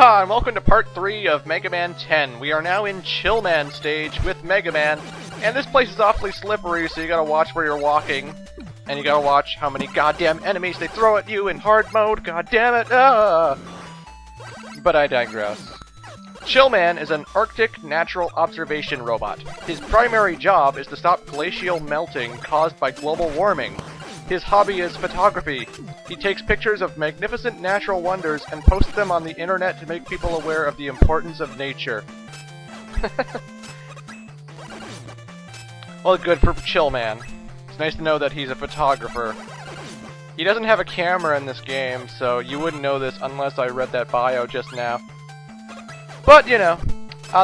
Aloha and welcome to part 3 of Mega Man 10. We are now in Chill Man stage with Mega Man, and this place is awfully slippery, so you gotta watch where you're walking, and you gotta watch how many goddamn enemies they throw at you in hard mode, goddammit, But I digress. Chill Man is an Arctic natural observation robot. His primary job is to stop glacial melting caused by global warming. His hobby is photography. He takes pictures of magnificent natural wonders and posts them on the internet to make people aware of the importance of nature. Well, good for Chill Man. It's nice to know that he's a photographer. He doesn't have a camera in this game, so you wouldn't know this unless I read that bio just now. But, you know,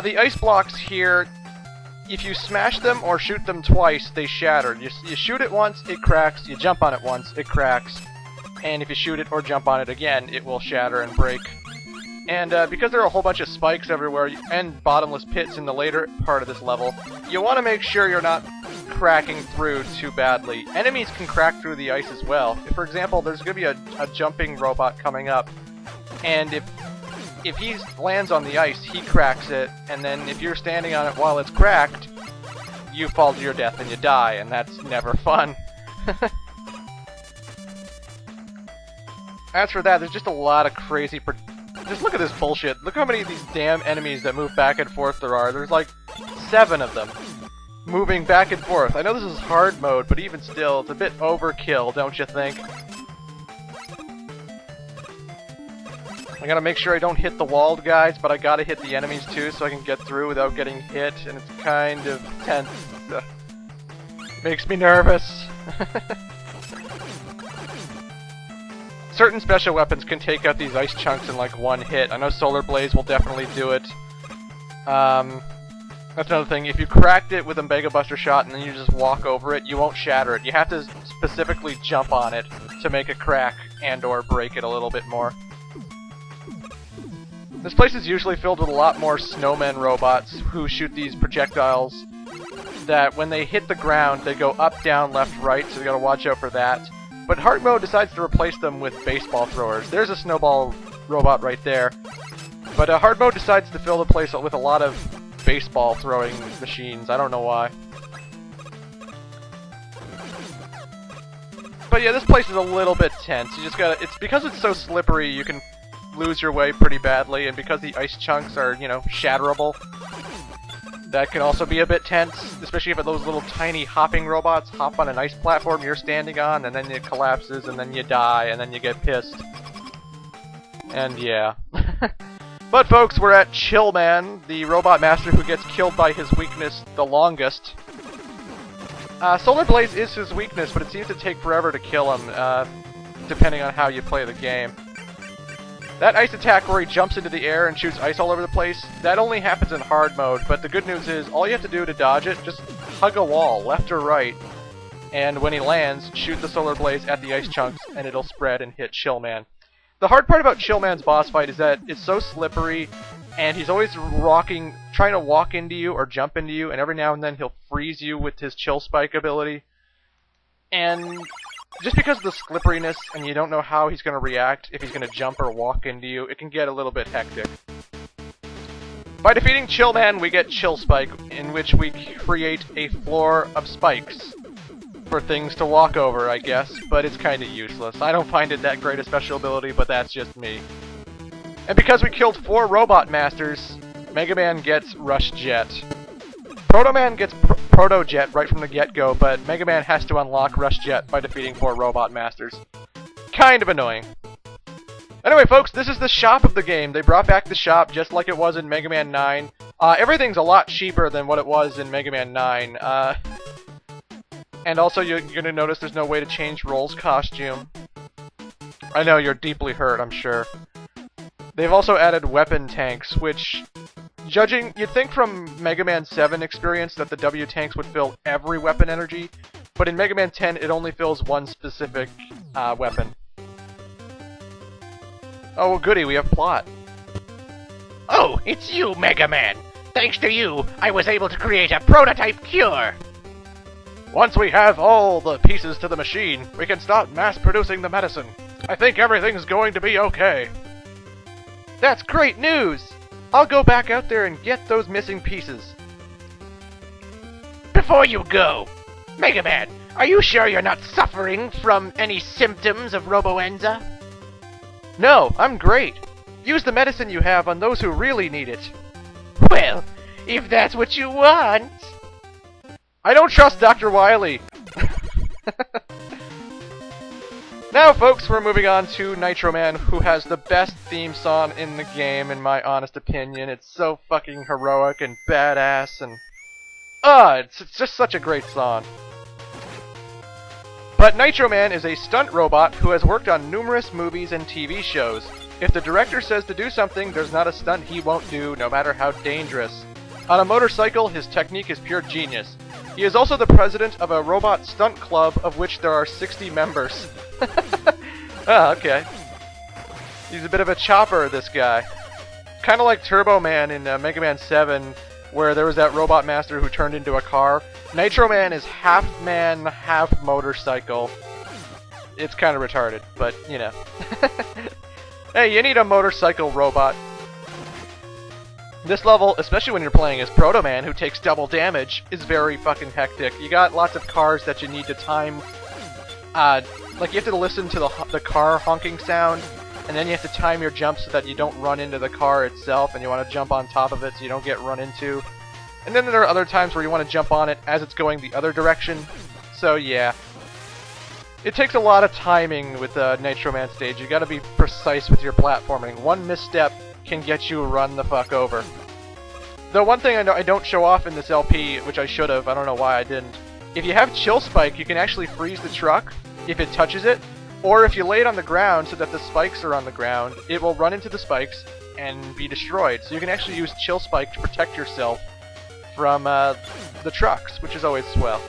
the ice blocks here, if you smash them or shoot them twice, they shatter. You shoot it once, it cracks. You jump on it once, it cracks. And if you shoot it or jump on it again, it will shatter and break. And because there are a whole bunch of spikes everywhere, and bottomless pits in the later part of this level, you want to make sure you're not cracking through too badly. Enemies can crack through the ice as well. For example, there's going to be a jumping robot coming up, and if he lands on the ice, he cracks it, and then if you're standing on it while it's cracked, you fall to your death and you die, and that's never fun. As for that, there's just a lot of crazy... Just look at this bullshit. Look how many of these damn enemies that move back and forth there are. There's like 7 of them moving back and forth. I know this is hard mode, but even still, it's a bit overkill, don't you think? I gotta make sure I don't hit the walled guys, but I gotta hit the enemies too so I can get through without getting hit, and it's kind of tense. Makes me nervous. Certain special weapons can take out these ice chunks in like one hit. I know Solar Blaze will definitely do it. That's another thing. If you cracked it with a Mega Buster shot and then you just walk over it, you won't shatter it. You have to specifically jump on it to make it crack and or break it a little bit more. This place is usually filled with a lot more snowmen robots who shoot these projectiles that when they hit the ground, they go up, down, left, right, so you gotta watch out for that. But hard mode decides to replace them with baseball throwers. There's a snowball robot right there. But hard mode decides to fill the place with a lot of baseball throwing machines. I don't know why. But yeah, this place is a little bit tense. You just gotta... It's because it's so slippery, you can lose your way pretty badly, and because the ice chunks are, you know, shatterable, that can also be a bit tense, especially if those little tiny hopping robots hop on an ice platform you're standing on, and then it collapses, and then you die, and then you get pissed. And yeah. But folks, we're at Chill Man, the robot master who gets killed by his weakness the longest. Solar Blaze is his weakness, but it seems to take forever to kill him, depending on how you play the game. That ice attack where he jumps into the air and shoots ice all over the place, that only happens in hard mode, but the good news is, all you have to do to dodge it, just hug a wall, left or right, and when he lands, shoot the Solar Blaze at the ice chunks, and it'll spread and hit Chill Man. The hard part about Chill Man's boss fight is that it's so slippery, and he's always trying to walk into you or jump into you, and every now and then he'll freeze you with his Chill Spike ability. And just because of the slipperiness and you don't know how he's going to react, if he's going to jump or walk into you, it can get a little bit hectic. By defeating Chill Man, we get Chill Spike, in which we create a floor of spikes for things to walk over, I guess, but it's kind of useless. I don't find it that great a special ability, but that's just me. And because we killed 4 Robot Masters, Mega Man gets Rush Jet. Proto Man gets Proto Jet right from the get-go, but Mega Man has to unlock Rush Jet by defeating 4 Robot Masters. Kind of annoying. Anyway, folks, this is the shop of the game. They brought back the shop just like it was in Mega Man 9. Everything's a lot cheaper than what it was in Mega Man 9. And also, you're going to notice there's no way to change Roll's costume. I know, you're deeply hurt, I'm sure. They've also added weapon tanks, which... Judging, you'd think from Mega Man 7 experience that the W tanks would fill every weapon energy, but in Mega Man 10 it only fills one specific weapon. Oh, well, goody, we have plot. Oh, it's you, Mega Man! Thanks to you, I was able to create a prototype cure! Once we have all the pieces to the machine, we can start mass-producing the medicine. I think everything's going to be okay. That's great news! I'll go back out there and get those missing pieces. Before you go, Mega Man, are you sure you're not suffering from any symptoms of Roboenza? No, I'm great. Use the medicine you have on those who really need it. Well, if that's what you want. I don't trust Dr. Wily. Now, folks, we're moving on to Nitro Man, who has the best theme song in the game, in my honest opinion. It's so fucking heroic and badass, and it's just such a great song. But Nitro Man is a stunt robot who has worked on numerous movies and TV shows. If the director says to do something, there's not a stunt he won't do, no matter how dangerous. On a motorcycle, his technique is pure genius. He is also the president of a robot stunt club, of which there are 60 members. Oh, okay. He's a bit of a chopper, this guy. Kind of like Turbo Man in Mega Man 7, where there was that robot master who turned into a car. Nitro Man is half man, half motorcycle. It's kind of retarded, but, you know. Hey, you need a motorcycle robot. This level, especially when you're playing as Proto Man, who takes double damage, is very fucking hectic. You got lots of cars that you need to time. Like, you have to listen to the car honking sound, and then you have to time your jump so that you don't run into the car itself, and you want to jump on top of it so you don't get run into. And then there are other times where you want to jump on it as it's going the other direction. So, yeah. It takes a lot of timing with the Nitro Man stage. You gotta be precise with your platforming. One misstep can get you run the fuck over. Though one thing I don't show off in this LP, which I should have, I don't know why I didn't. If you have Chill Spike, you can actually freeze the truck if it touches it, or if you lay it on the ground so that the spikes are on the ground, it will run into the spikes and be destroyed. So you can actually use Chill Spike to protect yourself from the trucks, which is always swell.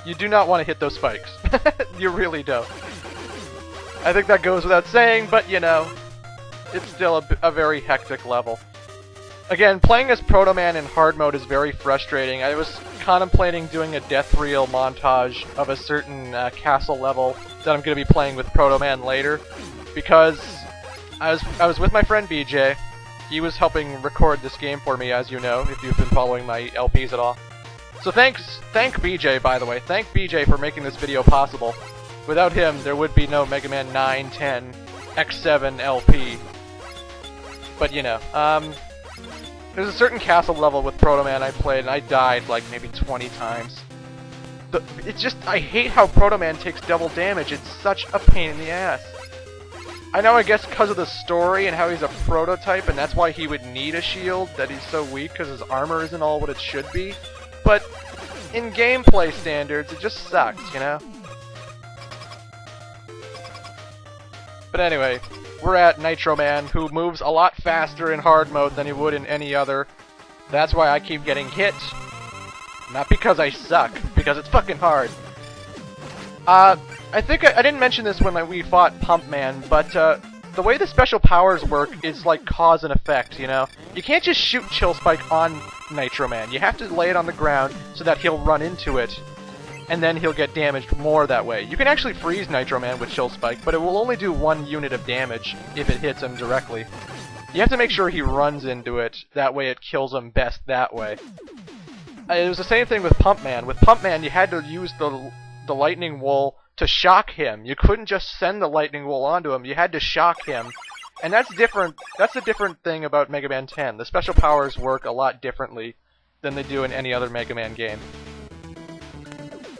You do not want to hit those spikes. You really don't. I think that goes without saying, but you know, it's still a very hectic level. Again, playing as Proto Man in hard mode is very frustrating. I was contemplating doing a death reel montage of a certain castle level that I'm going to be playing with Proto Man later, because I was with my friend BJ. He was helping record this game for me, as you know, if you've been following my LPs at all. So thank BJ, by the way. Thank BJ for making this video possible. Without him, there would be no Mega Man 9, 10, X7 LP. But you know, there's a certain castle level with Proto Man I played, and I died like maybe 20 times. It's just, I hate how Proto Man takes double damage. It's such a pain in the ass. I know, I guess because of the story and how he's a prototype, and that's why he would need a shield, that he's so weak, because his armor isn't all what it should be. But in gameplay standards, it just sucks, you know? But anyway, we're at Nitro Man, who moves a lot faster in hard mode than he would in any other. That's why I keep getting hit. Not because I suck, because it's fucking hard. I think I didn't mention this when we fought Pump Man, but the way the special powers work is like cause and effect, you know? You can't just shoot Chill Spike on Nitro Man. You have to lay it on the ground so that he'll run into it, and then he'll get damaged more that way. You can actually freeze Nitro Man with Chill Spike, but it will only do 1 unit of damage if it hits him directly. You have to make sure he runs into it, that way it kills him best that way. It was the same thing with Pump Man. With Pump Man, you had to use the lightning wool to shock him. You couldn't just send the lightning wool onto him, you had to shock him. And that's different. That's a different thing about Mega Man 10. The special powers work a lot differently than they do in any other Mega Man game.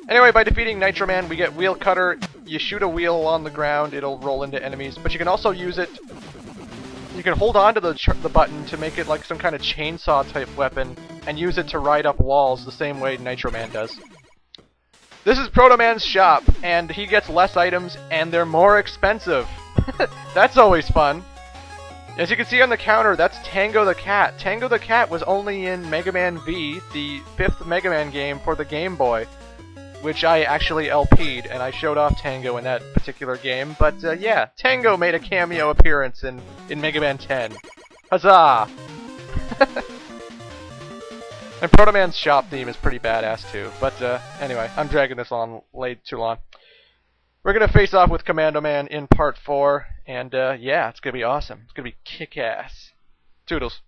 Anyway, by defeating Nitro Man, we get Wheel Cutter. You shoot a wheel on the ground, it'll roll into enemies, but you can also use it. You can hold on to the button to make it like some kind of chainsaw type weapon, and use it to ride up walls the same way Nitro Man does. This is Proto Man's shop, and he gets less items, and they're more expensive. That's always fun. As you can see on the counter, that's Tango the Cat. Tango the Cat was only in Mega Man V, the 5th Mega Man game for the Game Boy, which I actually LP'd, and I showed off Tango in that particular game. But yeah, Tango made a cameo appearance in Mega Man 10. Huzzah! And Proto Man's shop theme is pretty badass too. But anyway, I'm dragging this on way too long. We're gonna face off with Commando Man in part 4, and yeah, it's gonna be awesome. It's gonna be kick-ass. Toodles.